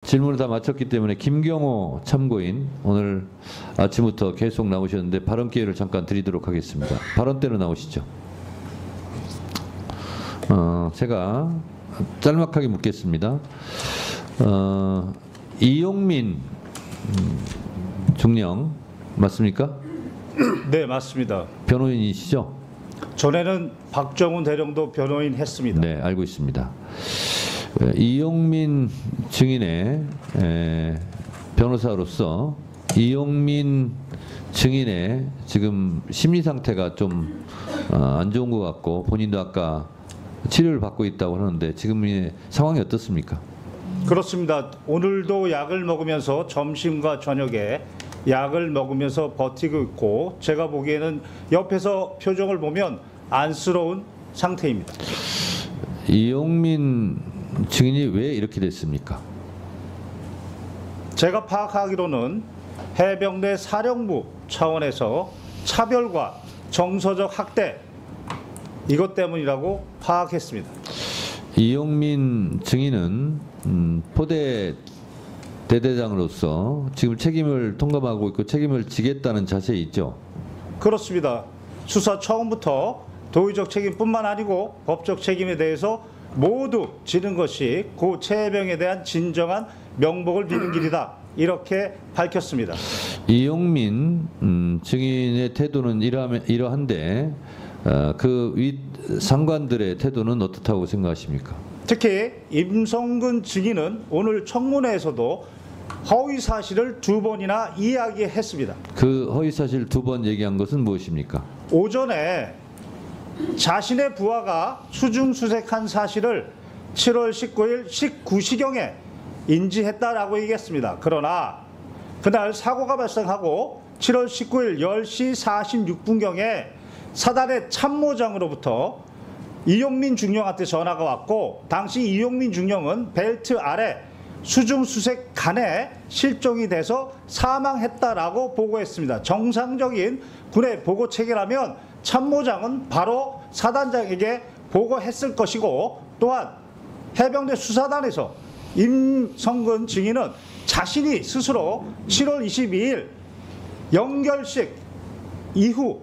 질문을 다 마쳤기 때문에 김경호 참고인 오늘 아침부터 계속 나오셨는데 발언 기회를 잠깐 드리도록 하겠습니다. 발언대로 나오시죠. 제가 짤막하게 묻겠습니다. 이용민 중령 맞습니까? 네, 맞습니다. 변호인이시죠? 전에는 박정훈 대령도 변호인 했습니다. 네, 알고 있습니다. 이용민 증인의 변호사로서 이용민 증인의 지금 심리 상태가 좀 안 좋은 것 같고 본인도 아까 치료를 받고 있다고 하는데 지금의 상황이 어떻습니까? 그렇습니다. 오늘도 약을 먹으면서 점심과 저녁에 약을 먹으면서 버티고 있고 제가 보기에는 옆에서 표정을 보면 안쓰러운 상태입니다. 이용민 증인이 왜 이렇게 됐습니까? 제가 파악하기로는 해병대 사령부 차원에서 차별과 정서적 학대 이것 때문이라고 파악했습니다. 이용민 증인은 포대 대대장으로서 지금 책임을 통감하고 있고 책임을 지겠다는 자세에 있죠? 그렇습니다. 수사 처음부터 도의적 책임뿐만 아니고 법적 책임에 대해서 모두 지는 것이 고 최해병에 대한 진정한 명복을 비는 길이다. 이렇게 밝혔습니다. 이용민 증인의 태도는 이러한데 그 윗 상관들의 태도는 어떻다고 생각하십니까? 특히 임성근 증인은 오늘 청문회에서도 허위 사실을 2번이나 이야기했습니다. 그 허위 사실 2번 얘기한 것은 무엇입니까? 오전에 자신의 부하가 수중수색한 사실을 7월 19일 19시경에 인지했다라고 얘기했습니다. 그러나 그날 사고가 발생하고 7월 19일 10시 46분경에 사단의 참모장으로부터 이용민 중령한테 전화가 왔고 당시 이용민 중령은 벨트 아래 수중수색간에 실종이 돼서 사망했다라고 보고했습니다. 정상적인 군의 보고 체계라면 참모장은 바로 사단장에게 보고했을 것이고 또한 해병대 수사단에서 임성근 증인은 자신이 스스로 7월 22일 영결식 이후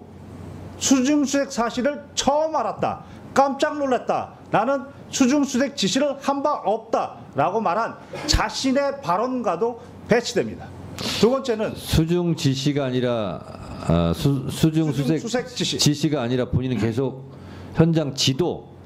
수중수색 사실을 처음 알았다. 깜짝 놀랐다. 나는 수중수색 지시를 한 바 없다라고 말한 자신의 발언과도 배치됩니다. 두 번째는 수중 지시가 아니라 수중수색 지시가 아니라 본인은 계속 현장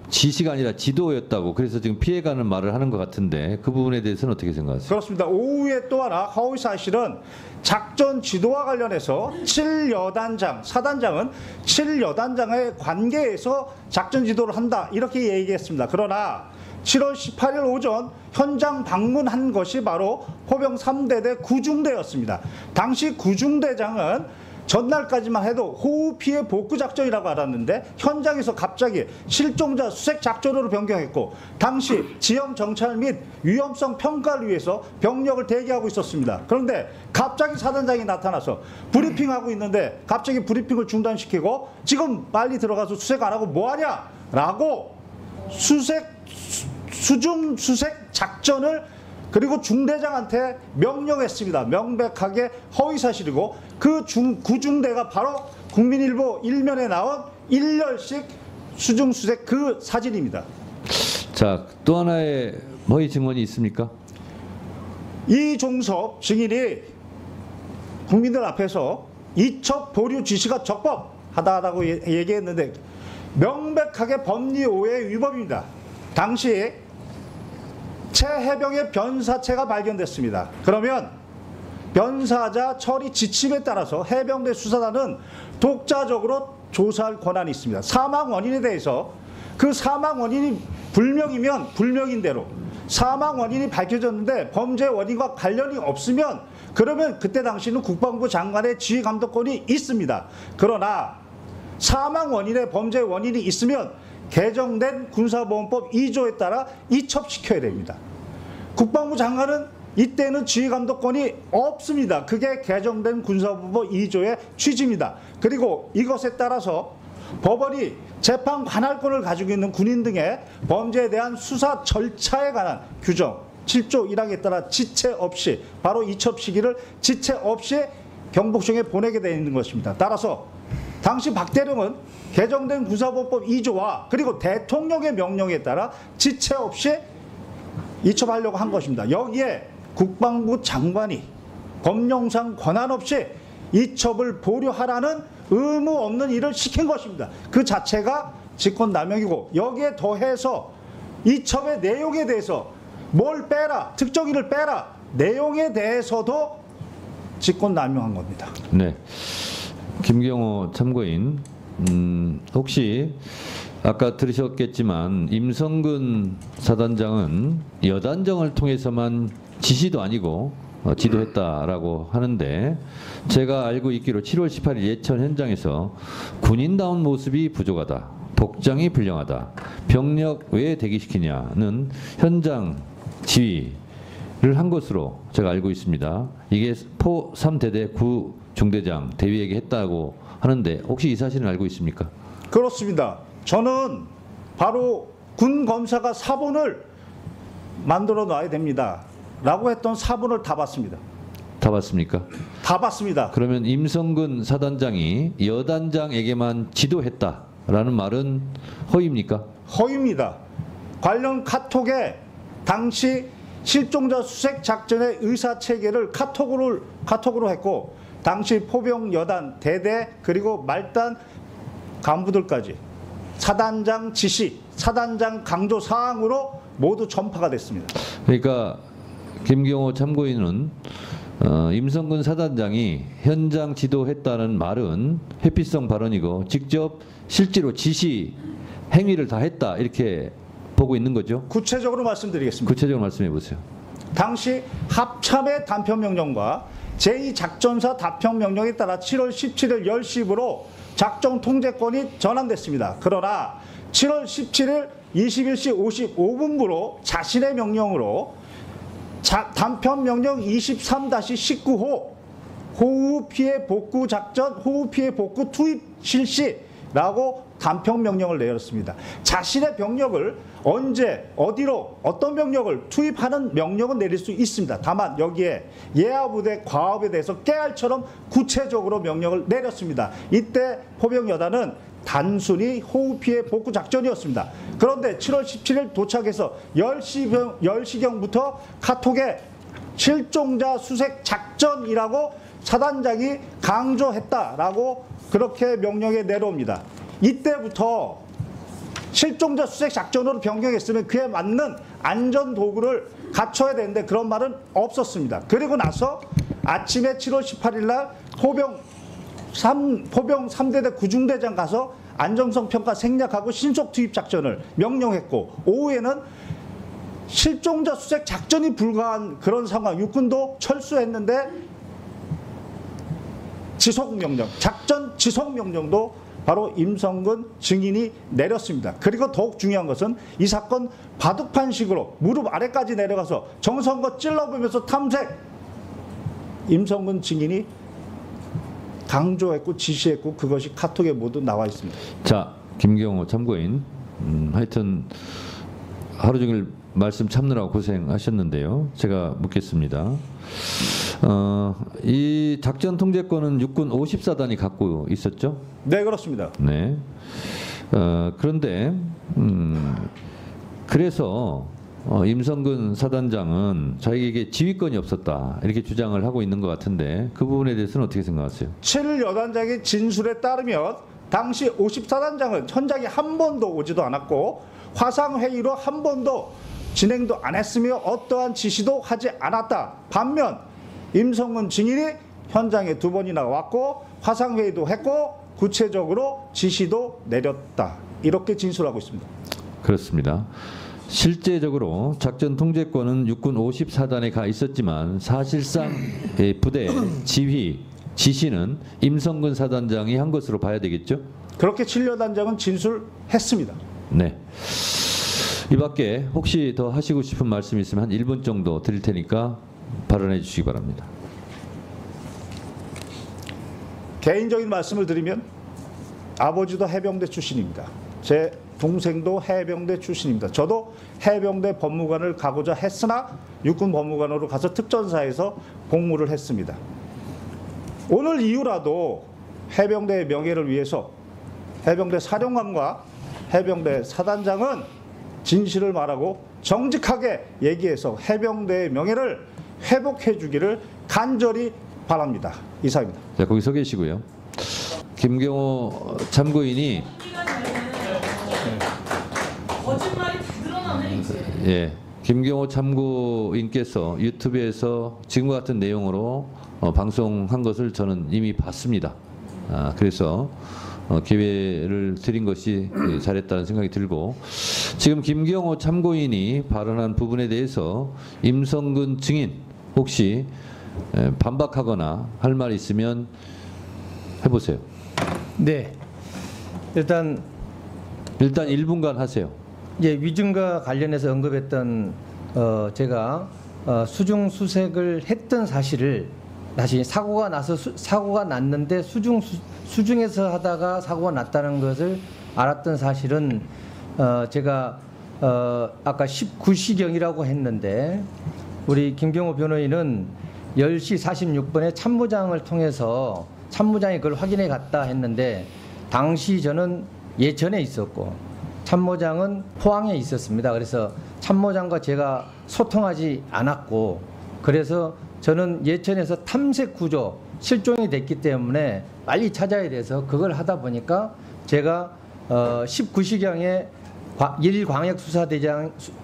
지시가 아니라 지도였다고 그래서 지금 피해가는 말을 하는 것 같은데 그 부분에 대해서는 어떻게 생각하세요? 그렇습니다. 오후에 또 하나 허위 사실은 작전 지도와 관련해서 7여단장, 사단장은 7여단장의 관계에서 작전 지도를 한다 이렇게 얘기했습니다. 그러나 7월 18일 오전 현장 방문한 것이 바로 포병 3대대 구중대였습니다. 당시 구중대장은 전날까지만 해도 호우 피해 복구 작전이라고 알았는데 현장에서 갑자기 실종자 수색 작전으로 변경했고 당시 지형 정찰 및 위험성 평가를 위해서 병력을 대기하고 있었습니다. 그런데 갑자기 사단장이 나타나서 브리핑하고 있는데 갑자기 브리핑을 중단시키고 지금 빨리 들어가서 수색 안 하고 뭐하냐 라고 수중 수색 작전을 그리고 중대장한테 명령했습니다. 명백하게 허위사실이고 그 구중대가 바로 국민일보 일면에 나온 일렬식 수중수색 그 사진입니다. 자, 또 하나의 허위 증언이 있습니까? 이종섭 증인이 국민들 앞에서 이첩 보류 지시가 적법하다라고 얘기했는데 명백하게 법리 오해 위법입니다. 당시 최해병의 변사체가 발견됐습니다. 그러면 변사자 처리 지침에 따라서 해병대 수사단은 독자적으로 조사할 권한이 있습니다. 사망 원인에 대해서 그 사망 원인이 불명이면 불명인 대로 사망 원인이 밝혀졌는데 범죄 원인과 관련이 없으면 그러면 그때 당시는 국방부 장관의 지휘 감독권이 있습니다. 그러나 사망 원인에 범죄 원인이 있으면 개정된 군사보험법 2조에 따라 이첩시켜야 됩니다. 국방부 장관은 이때는 지휘감독권이 없습니다. 그게 개정된 군사보험법 2조의 취지입니다. 그리고 이것에 따라서 법원이 재판 관할권을 가지고 있는 군인 등의 범죄에 대한 수사 절차에 관한 규정 7조 1항에 따라 지체 없이 바로 이첩 시기를 지체 없이 경복궁에 보내게 되어 있는 것입니다. 따라서 당시 박 대령은 개정된 군사법법 2조와 그리고 대통령의 명령에 따라 지체 없이 이첩하려고 한 것입니다. 여기에 국방부 장관이 법령상 권한 없이 이첩을 보류하라는 의무 없는 일을 시킨 것입니다. 그 자체가 직권남용이고 여기에 더해서 이첩의 내용에 대해서 뭘 빼라, 특정인을 빼라, 내용에 대해서도 직권남용한 겁니다. 네, 김경호 참고인, 혹시 아까 들으셨겠지만 임성근 사단장은 여단정을 통해서만 지시도 아니고 지도했다라고 하는데, 제가 알고 있기로 7월 18일 예천 현장에서 군인다운 모습이 부족하다, 복장이 불량하다, 병력 왜 대기시키냐는 현장 지휘를 한 것으로 제가 알고 있습니다. 이게 포 3대대 구 중대장 대위에게 했다고 하는데 혹시 이 사실은 알고 있습니까? 그렇습니다. 저는 바로 군 검사가 사본을 만들어 놔야 됩니다 라고 했던 사본을 다 봤습니다. 다 봤습니까? 다 봤습니다. 그러면 임성근 사단장이 여단장에게만 지도했다라는 말은 허위입니까? 허위입니다. 관련 카톡에 당시 실종자 수색 작전의 의사 체계를 카톡으로 했고, 당시 포병 여단 대대 그리고 말단 간부들까지 사단장 지시, 사단장 강조 사항으로 모두 전파가 됐습니다. 그러니까 김경호 참고인은 임성근 사단장이 현장 지도했다는 말은 회피성 발언이고 직접 실제로 지시 행위를 다 했다, 이렇게 보고 있는 거죠? 구체적으로 말씀드리겠습니다. 구체적으로 말씀해 보세요. 당시 합참의 단편명령과 제2작전사 답변명령에 따라 7월 17일 10시부로 작전 통제권이 전환됐습니다. 그러나 7월 17일 21시 55분부로 자신의 명령으로 단편명령 23-19호 호우 피해 복구 작전, 호우 피해 복구 투입 실시라고 단편명령을 내렸습니다. 자신의 병력을 언제, 어디로, 어떤 병력을 투입하는 명령은 내릴 수 있습니다. 다만 여기에 예하부대 과업에 대해서 깨알처럼 구체적으로 명령을 내렸습니다. 이때 포병여단은 단순히 호우 피해 복구 작전이었습니다. 그런데 7월 17일 도착해서 10시경부터 카톡에 실종자 수색 작전이라고 사단장이 강조했다라고 그렇게 명령에 내려옵니다. 이때부터 실종자 수색 작전으로 변경했으면 그에 맞는 안전 도구를 갖춰야 되는데 그런 말은 없었습니다. 그리고 나서 아침에 7월 18일 날 포병 3대대 구중대장 가서 안정성 평가 생략하고 신속 투입 작전을 명령했고, 오후에는 실종자 수색 작전이 불가한 그런 상황, 육군도 철수했는데 지속명령, 작전 지속명령도 바로 임성근 증인이 내렸습니다. 그리고 더욱 중요한 것은 이 사건 바둑판식으로 무릎 아래까지 내려가서 정성껏 찔러보면서 탐색, 임성근 증인이 강조했고 지시했고 그것이 카톡에 모두 나와 있습니다. 자, 김경호 참고인, 하여튼 하루 종일 말씀 참느라고 고생하셨는데요. 제가 묻겠습니다. 이 작전 통제권은 육군 54단이 갖고 있었죠? 네, 그렇습니다. 네. 그런데 그래서 임성근 사단장은 자기에게 지휘권이 없었다, 이렇게 주장을 하고 있는 것 같은데 그 부분에 대해서는 어떻게 생각하세요? 7일 여단장의 진술에 따르면 당시 54단장은 현장에 한 번도 오지도 않았고 화상회의로 한 번도 진행도 안 했으며 어떠한 지시도 하지 않았다. 반면 임성근 증인이 현장에 2번이나 왔고 화상회의도 했고 구체적으로 지시도 내렸다, 이렇게 진술하고 있습니다. 그렇습니다. 실제적으로 작전 통제권은 육군 54단에 가 있었지만 사실상 부대 지휘, 지시는 임성근 사단장이 한 것으로 봐야 되겠죠? 그렇게 7여단장은 진술했습니다. 네. 이 밖에 혹시 더 하시고 싶은 말씀 있으면 한 1분 정도 드릴 테니까 발언해 주시기 바랍니다. 개인적인 말씀을 드리면 아버지도 해병대 출신입니다. 제 동생도 해병대 출신입니다. 저도 해병대 법무관을 가고자 했으나 육군 법무관으로 가서 특전사에서 복무를 했습니다. 오늘 이후라도 해병대의 명예를 위해서 해병대 사령관과 해병대 사단장은 진실을 말하고 정직하게 얘기해서 해병대의 명예를 회복해 주기를 간절히 바랍니다. 이상입니다. 자, 거기 서 계시고요. 김경호 참고인이 거짓말이 다 드러나네 이제. 예, 김경호 참고인께서 유튜브에서 지금과 같은 내용으로 방송한 것을 저는 이미 봤습니다. 그래서 기회를 드린 것이 잘했다는 생각이 들고, 지금 김경호 참고인이 발언한 부분에 대해서 임성근 증인 혹시 반박하거나 할 말 있으면 해보세요. 네. 일단 1분간 하세요. 예, 위증과 관련해서 언급했던 제가 수중 수색을 했던 사실을 다시 사고가 나서 사고가 났는데 수중에서 하다가 사고가 났다는 것을 알았던 사실은 제가 아까 19시경이라고 했는데 우리 김경호 변호인은 10시 46분에 참모장을 통해서 참모장이 그걸 확인해 갔다 했는데 당시 저는 예천에 있었고 참모장은 포항에 있었습니다. 그래서 참모장과 제가 소통하지 않았고, 그래서 저는 예천에서 탐색 구조 실종이 됐기 때문에 빨리 찾아야 돼서 그걸 하다 보니까 제가 19시경에 일광역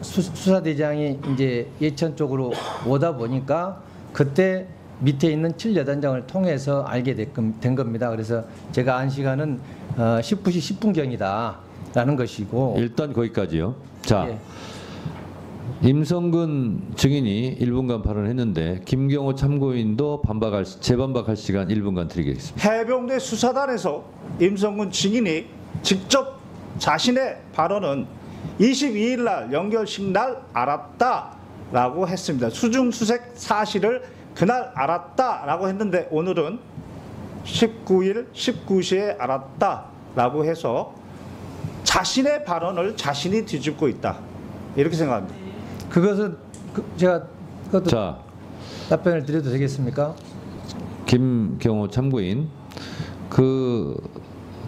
수사대장이 이제 예천 쪽으로 오다 보니까 그때 밑에 있는 7여단장을 통해서 알게 된 겁니다. 그래서 제가 안 시간은 19시 10분경이다라는 것이고. 일단 거기까지요. 자, 예. 임성근 증인이 1분간 발언했는데 김경호 참고인도 재반박할 시간 1분간 드리겠습니다. 해병대 수사단에서 임성근 증인이 직접 자신의 발언은 22일 날 연결식 날 알았다라고 했습니다. 수중 수색 사실을 그날 알았다라고 했는데 오늘은 19일 19시에 알았다라고 해서 자신의 발언을 자신이 뒤집고 있다, 이렇게 생각합니다. 그것은 제가 그것도 자, 답변을 드려도 되겠습니까? 김경호 참고인 그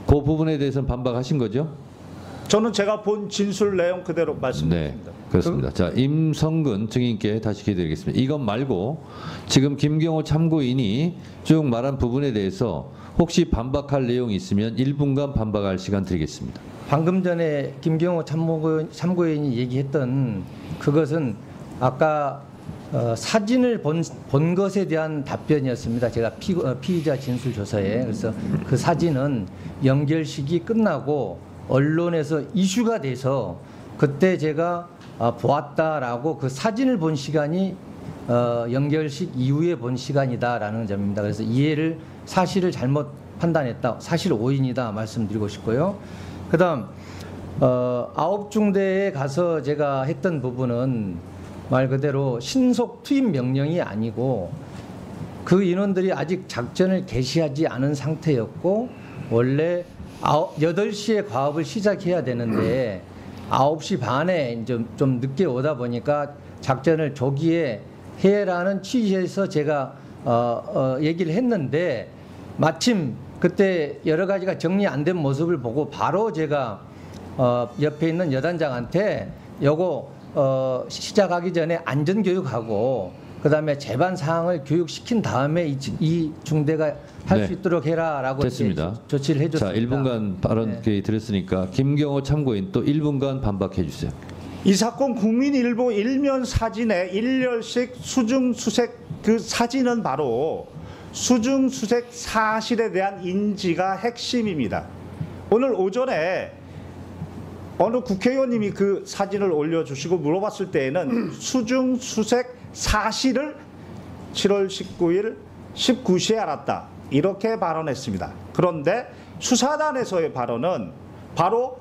부분에 대해서는 반박하신 거죠? 저는 제가 본 진술 내용 그대로 네, 말씀드립니다. 그렇습니다. 자, 임성근 증인께 다시 기회 드리겠습니다. 이것 말고 지금 김경호 참고인이 쭉 말한 부분에 대해서 혹시 반박할 내용이 있으면 1분간 반박할 시간 드리겠습니다. 방금 전에 김경호 참고인이 얘기했던 그것은 아까 사진을 본 것에 대한 답변이었습니다. 제가 피의자 진술 조사에. 그래서 그 사진은 연결식이 끝나고 언론에서 이슈가 돼서 그때 제가 보았다라고 그 사진을 본 시간이 연결식 이후에 본 시간이다라는 점입니다. 그래서 사실을 잘못 판단했다, 사실 오인이다 말씀드리고 싶고요. 그다음 9중대에 가서 제가 했던 부분은 말 그대로 신속 투입 명령이 아니고 그 인원들이 아직 작전을 개시하지 않은 상태였고 원래 8시에 과업을 시작해야 되는데 9시 반에 좀 늦게 오다 보니까 작전을 조기에 해라는 취지에서 제가 얘기를 했는데 마침 그때 여러 가지가 정리 안 된 모습을 보고 바로 제가 옆에 있는 여단장한테 요거 시작하기 전에 안전교육하고 그다음에 재반 사항을 교육시킨 다음에 이 중대가 할 수 네. 있도록 해라라고 됐습니다. 조치를 해줬습니다. 자, 1분간 발언 기회 드렸으니까 김경호 참고인 또 1분간 반박해 주세요. 이 사건 국민일보 일면 사진의 일렬식 수중 수색 그 사진은 바로 수중 수색 사실에 대한 인지가 핵심입니다. 오늘 오전에 어느 국회의원님이 그 사진을 올려주시고 물어봤을 때에는 수중 수색 사실을 7월 19일 19시에 알았다, 이렇게 발언했습니다. 그런데 수사단에서의 발언은 바로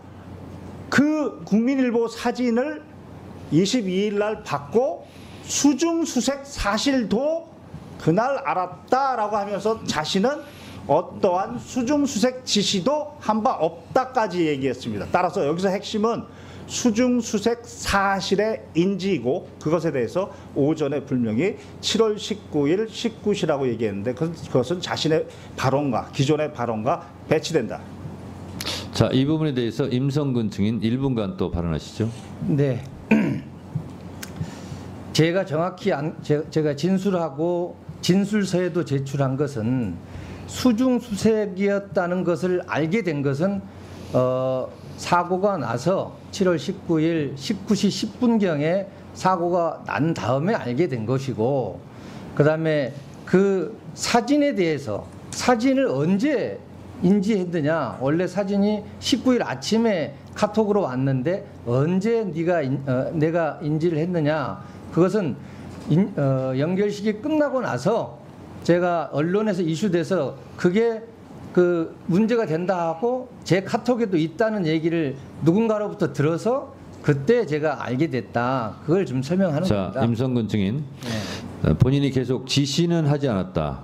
그 국민일보 사진을 22일 날 받고 수중 수색 사실도 그날 알았다라고 하면서 자신은 어떠한 수중수색 지시도 한 바 없다까지 얘기했습니다. 따라서 여기서 핵심은 수중수색 사실의 인지이고 그것에 대해서 오전에 분명히 7월 19일 19시라고 얘기했는데 그것은 자신의 발언과 기존의 발언과 배치된다. 자, 이 부분에 대해서 임성근 증인 1분간 또 발언하시죠. 네. 제가 정확히 제가 진술하고 진술서에도 제출한 것은 수중수색이었다는 것을 알게 된 것은 사고가 나서 7월 19일 19시 10분경에 사고가 난 다음에 알게 된 것이고, 그다음에 그 사진에 대해서 사진을 언제 인지했느냐, 원래 사진이 19일 아침에 카톡으로 왔는데 언제 내가 인지를 했느냐, 그것은 연결식이 끝나고 나서 제가 언론에서 이슈돼서 그게 그 문제가 된다 하고 제 카톡에도 있다는 얘기를 누군가로부터 들어서 그때 제가 알게 됐다. 그걸 좀 설명하는 겁니다. 자, 임성근 증인. 네. 본인이 계속 지시는 하지 않았다.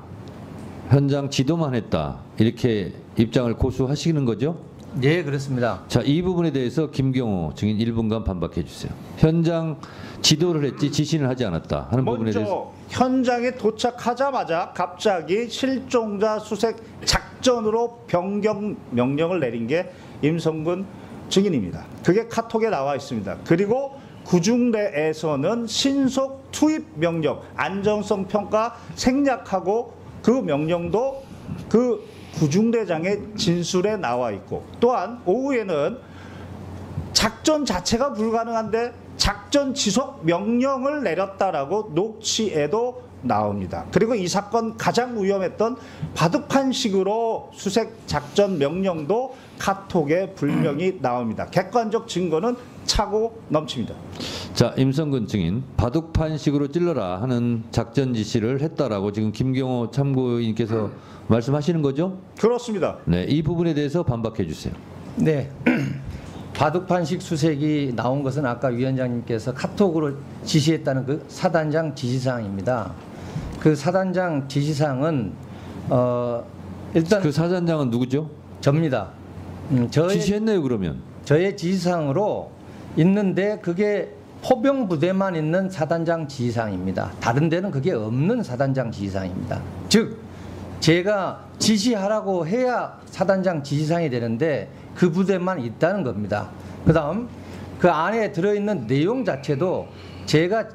현장 지도만 했다. 이렇게 입장을 고수하시는 거죠? 네, 그렇습니다. 자, 이 부분에 대해서 김경호 증인 1분간 반박해 주세요. 현장 지도를 했지 지시는 하지 않았다 하는 부분에 대해서. 먼저 현장에 도착하자마자 갑자기 실종자 수색 작전으로 변경 명령을 내린 게 임성근 증인입니다. 그게 카톡에 나와 있습니다. 그리고 구중대에서는 신속 투입 명령, 안전성 평가 생략하고 그 명령도 그 구중대장의 진술에 나와 있고, 또한 오후에는 작전 자체가 불가능한데 작전 지속 명령을 내렸다라고 녹취에도 나옵니다. 그리고 이 사건 가장 위험했던 바둑판식으로 수색 작전 명령도 카톡에 분명히 나옵니다. 객관적 증거는 차고 넘칩니다. 자, 임성근 증인, 바둑판식으로 찔러라 하는 작전 지시를 했다라고 지금 김경호 참고인께서 말씀하시는 거죠? 그렇습니다. 네, 이 부분에 대해서 반박해 주세요. 네. 바둑판식 수색이 나온 것은 아까 위원장님께서 카톡으로 지시했다는 그 사단장 지시사항입니다. 그 사단장 지시사항은 일단 그 사단장은 누구죠? 접니다. 지시했네요, 그러면. 저의 지시사항으로 있는데 그게 포병 부대만 있는 사단장 지시사항입니다. 다른 데는 그게 없는 사단장 지시사항입니다. 즉 제가 지시하라고 해야 사단장 지시사항이 되는데 그 부대만 있다는 겁니다. 그다음 그 안에 들어있는 내용 자체도 제가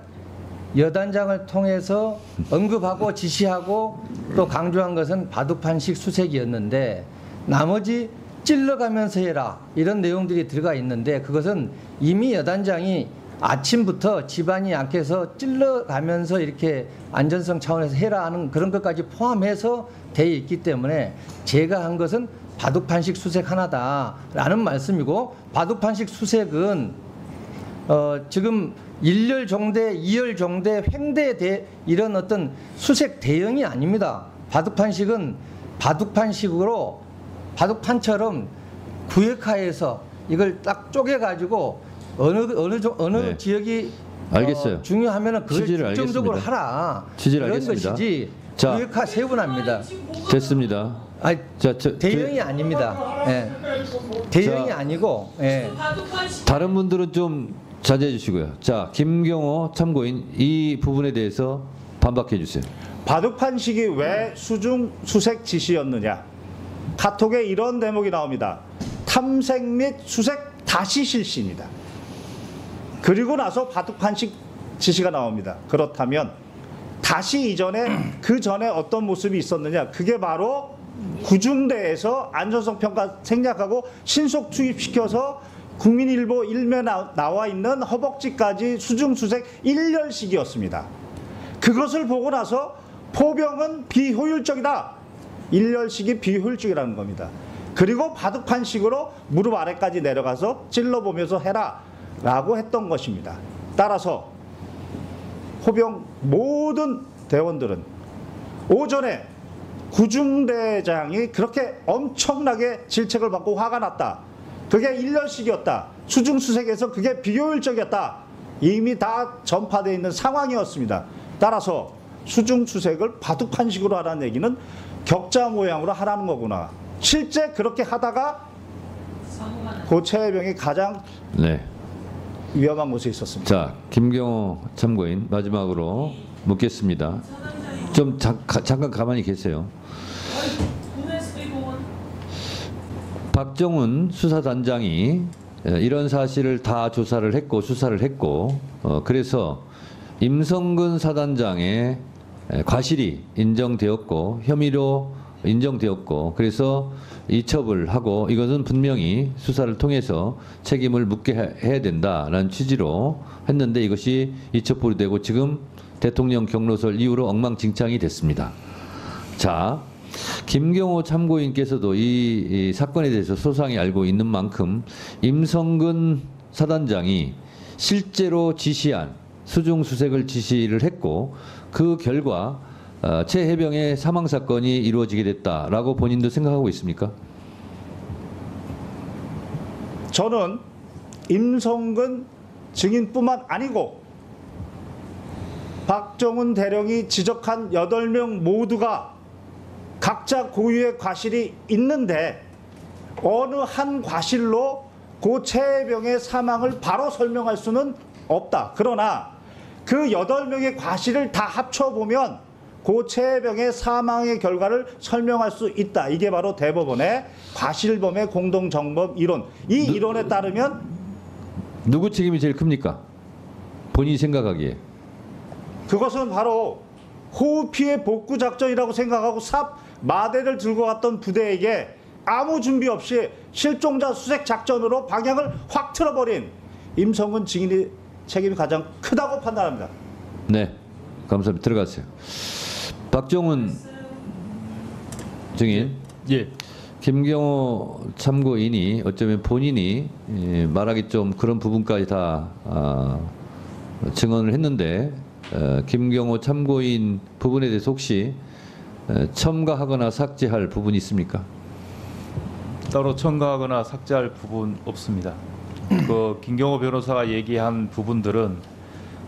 여단장을 통해서 언급하고 지시하고 또 강조한 것은 바둑판식 수색이었는데 나머지 찔러가면서 해라 이런 내용들이 들어가 있는데 그것은 이미 여단장이 아침부터 집안이 약해서 찔러가면서 이렇게 안전성 차원에서 해라 하는 그런 것까지 포함해서 돼 있기 때문에 제가 한 것은 바둑판식 수색 하나다라는 말씀이고, 바둑판식 수색은 지금 1열 종대, 2열 종대, 횡대 이런 어떤 수색 대형이 아닙니다. 바둑판식은 바둑판식으로 바둑판처럼 구역화해서 이걸 딱 쪼개가지고 어느 네. 지역이 알겠어요. 중요하면은 그걸 취지를 집중적으로 알겠습니다. 하라. 취지를 이런 알겠습니다. 것이지 자. 구역화 세분합니다. 됐습니다. 아니, 자, 대형이 아닙니다. 예. 대형이 자. 아니고 예. 바둑판식 다른 분들은 좀 자제해 주시고요. 자, 김경호 참고인 이 부분에 대해서 반박해 주세요. 바둑판식이 왜 수중 수색 지시였느냐? 카톡에 이런 대목이 나옵니다. 탐색 및 수색 다시 실시입니다. 그리고 나서 바둑판식 지시가 나옵니다. 그렇다면 다시 이전에 그 전에 어떤 모습이 있었느냐? 그게 바로 구중대에서 안전성 평가 생략하고 신속 투입시켜서 국민일보 일면에 나와 있는 허벅지까지 수중수색 1열식이었습니다. 그것을 보고 나서 포병은 비효율적이다. 1열식이 비효율적이라는 겁니다. 그리고 바둑판식으로 무릎 아래까지 내려가서 찔러보면서 해라 라고 했던 것입니다. 따라서 포병 모든 대원들은 오전에 구중대장이 그렇게 엄청나게 질책을 받고 화가 났다. 그게 1년씩이었다. 수중수색에서 그게 비효율적이었다. 이미 다 전파되어 있는 상황이었습니다. 따라서 수중수색을 바둑판 식으로 하라는 얘기는 격자 모양으로 하라는 거구나. 실제 그렇게 하다가 고 최혜병이 가장 네. 위험한 곳에 있었습니다. 자, 김경호 참고인 마지막으로 묻겠습니다. 좀 잠깐 가만히 계세요. 박정훈 수사단장이 이런 사실을 다 조사를 했고 수사를 했고 그래서 임성근 사단장의 과실이 인정되었고 혐의로 인정되었고 그래서 이첩을 하고 이것은 분명히 수사를 통해서 책임을 묻게 해야 된다라는 취지로 했는데 이것이 이첩불이 되고 지금 대통령 경로설 이후로 엉망진창이 됐습니다. 자, 김경호 참고인께서도 이 사건에 대해서 소상히 알고 있는 만큼 임성근 사단장이 실제로 지시한 수중수색을 지시를 했고 그 결과 최혜병의 사망 사건이 이루어지게 됐다라고 본인도 생각하고 있습니까? 저는 임성근 증인뿐만 아니고 박정훈 대령이 지적한 8명 모두가 각자 고유의 과실이 있는데 어느 한 과실로 고 최혜병의 사망을 바로 설명할 수는 없다. 그러나 그 8명의 과실을 다 합쳐보면 고 최혜병의 사망의 결과를 설명할 수 있다. 이게 바로 대법원의 과실범의 공동정범 이론. 이 이론에 따르면 누구 책임이 제일 큽니까? 본인이 생각하기에. 그것은 바로 호우 피해 복구 작전이라고 생각하고 삽 마대를 들고 갔던 부대에게 아무 준비 없이 실종자 수색 작전으로 방향을 확 틀어버린 임성근 증인의 책임이 가장 크다고 판단합니다. 네, 감사합니다. 들어가세요. 박정훈 증인. 예. 김경호 참고인이 어쩌면 본인이 말하기 좀 그런 부분까지 다 증언을 했는데 김경호 참고인 부분에 대해서 혹시 첨가하거나 삭제할 부분이 있습니까? 따로 첨가하거나 삭제할 부분 없습니다. 그 김경호 변호사가 얘기한 부분들은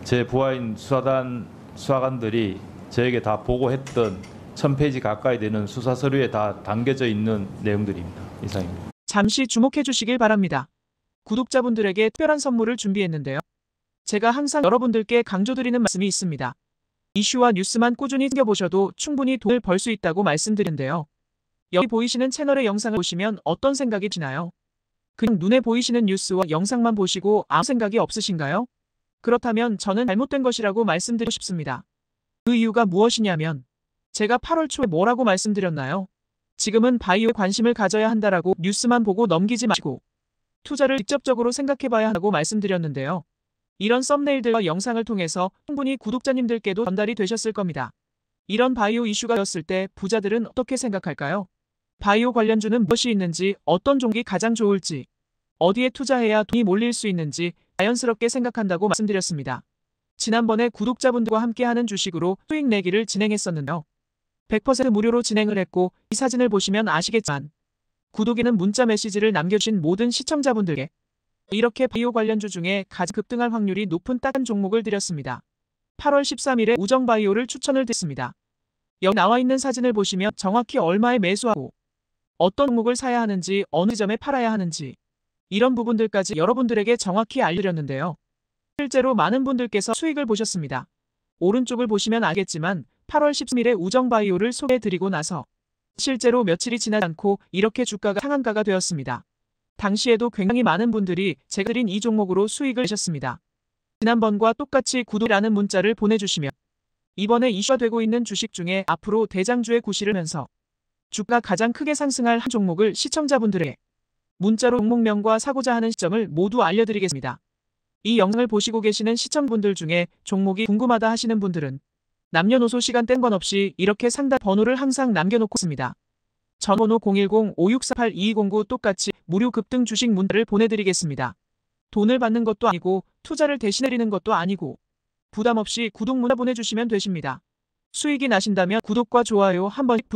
제 부하인 수사관들이 저에게 다 보고했던 1000페이지 가까이 되는 수사 서류에 다 담겨져 있는 내용들입니다. 이상입니다. 잠시 주목해 주시길 바랍니다. 구독자분들에게 특별한 선물을 준비했는데요. 제가 항상 여러분들께 강조드리는 말씀이 있습니다. 이슈와 뉴스만 꾸준히 챙겨보셔도 충분히 돈을 벌 수 있다고 말씀드리는데요. 여기 보이시는 채널의 영상을 보시면 어떤 생각이 드나요? 그냥 눈에 보이시는 뉴스와 영상만 보시고 아무 생각이 없으신가요? 그렇다면 저는 잘못된 것이라고 말씀드리고 싶습니다. 그 이유가 무엇이냐면 제가 8월 초에 뭐라고 말씀드렸나요? 지금은 바이오에 관심을 가져야 한다라고 뉴스만 보고 넘기지 마시고 투자를 직접적으로 생각해봐야 한다고 말씀드렸는데요. 이런 썸네일들과 영상을 통해서 충분히 구독자님들께도 전달이 되셨을 겁니다. 이런 바이오 이슈가 되었을 때 부자들은 어떻게 생각할까요? 바이오 관련주는 무엇이 있는지, 어떤 종목이 가장 좋을지, 어디에 투자해야 돈이 몰릴 수 있는지 자연스럽게 생각한다고 말씀드렸습니다. 지난번에 구독자분들과 함께하는 주식으로 수익 내기를 진행했었는데요. 100% 무료로 진행을 했고 이 사진을 보시면 아시겠지만 구독에는 문자 메시지를 남겨주신 모든 시청자분들께 이렇게 바이오 관련주 중에 가장 급등할 확률이 높은 딱한 종목을 드렸습니다. 8월 13일에 우정바이오를 추천을 드렸습니다. 여기 나와 있는 사진을 보시면 정확히 얼마에 매수하고 어떤 종목을 사야 하는지 어느 점에 팔아야 하는지 이런 부분들까지 여러분들에게 정확히 알려드렸는데요. 실제로 많은 분들께서 수익을 보셨습니다. 오른쪽을 보시면 알겠지만 8월 13일에 우정바이오를 소개해드리고 나서 실제로 며칠이 지나지 않고 이렇게 주가가 상한가가 되었습니다. 당시에도 굉장히 많은 분들이 제가 드린 이 종목으로 수익을 내셨습니다. 지난번과 똑같이 구독이라는 문자를 보내주시면 이번에 이슈가 되고 있는 주식 중에 앞으로 대장주의 구실을 하면서 주가 가장 크게 상승할 한 종목을 시청자분들에게 문자로 종목명과 사고자 하는 시점을 모두 알려드리겠습니다. 이 영상을 보시고 계시는 시청분들 중에 종목이 궁금하다 하시는 분들은 남녀노소 시간 뗀 건 없이 이렇게 상담 번호를 항상 남겨놓고 있습니다. 전번호 010-5648-2209 똑같이 무료 급등 주식 문자를 보내드리겠습니다. 돈을 받는 것도 아니고 투자를 대신해드리는 것도 아니고 부담 없이 구독 문자 보내주시면 되십니다. 수익이 나신다면 구독과 좋아요 한 번씩